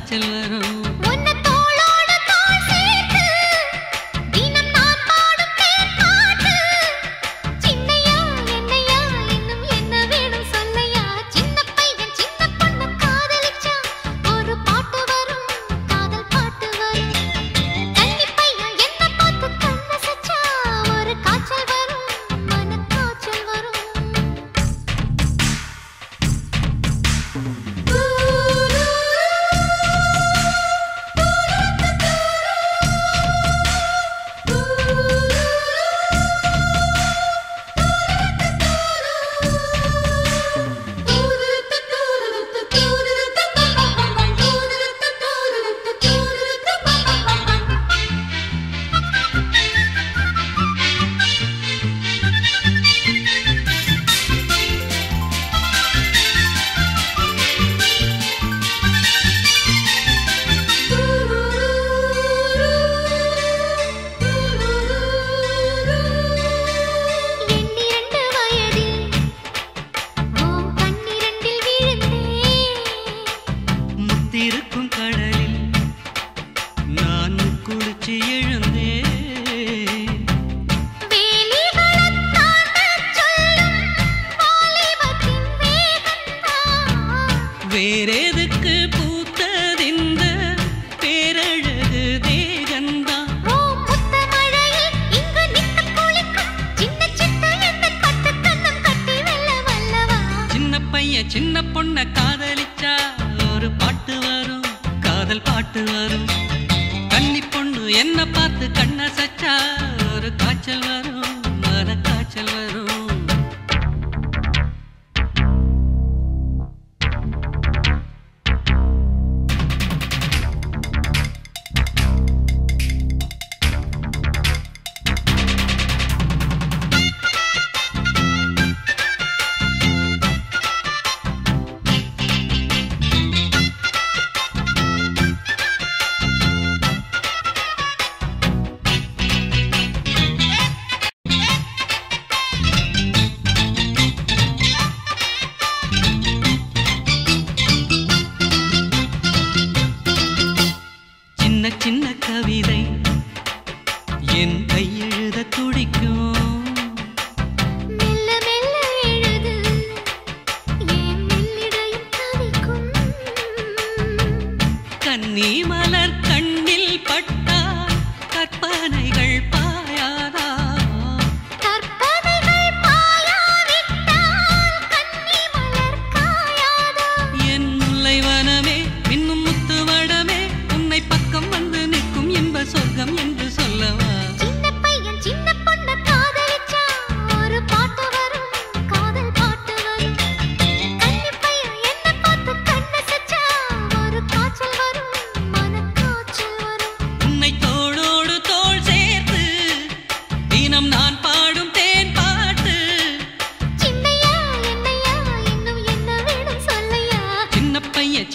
காய்ச்சல் வரும். வேறெதுக்கு பூத்ததிந்த பேரழகு தேகந்தா சின்ன பையன் சின்ன பொண்ண காதலிச்சா ஒரு பாட்டு வரும், காதல் பாட்டு வரும். கன்னி பொண்ணு என்ன பார்த்து கண்ணசச்சா ஒரு காய்ச்சல் வரும், மன காய்ச்சல் வரும். சின்ன கவிதை என் கையெழுத துடிக்கும், மெல்ல மெல்ல எழுது என் மெல்லிடையும் தவிக்கும். கன்னி மலர் கண்ணில் பட்டால் கற்பனைகள் பாயாதா, கற்பனைகள் பாயாவிட்டால் கன்னி மலர் காயாதா. என் முல்லை வனமே இன்னும் முத்து வடமே உன்னை பக்கம் வந்து நிற்கும் இன்ப சொர்க்கம் என்று சொல்லவா. சின்ன பையன் சின்ன பொண்ண காதலிச்சா ஒரு பாட்டு வரும், காதல் பாட்டு வரும். கன்னி பையன் என்ன பார்த்து கண்ணசச்சா ஒரு காய்ச்சல் வரும், மன காய்ச்சல் வரும். உன்னை தோளோடு தோள் சேர்த்து தினம் நான் பாடும் தேன் பாட்டு. சின்னையா என்னையா இன்னும் என்ன வேணும் சொல்லையா. சின்ன பையன்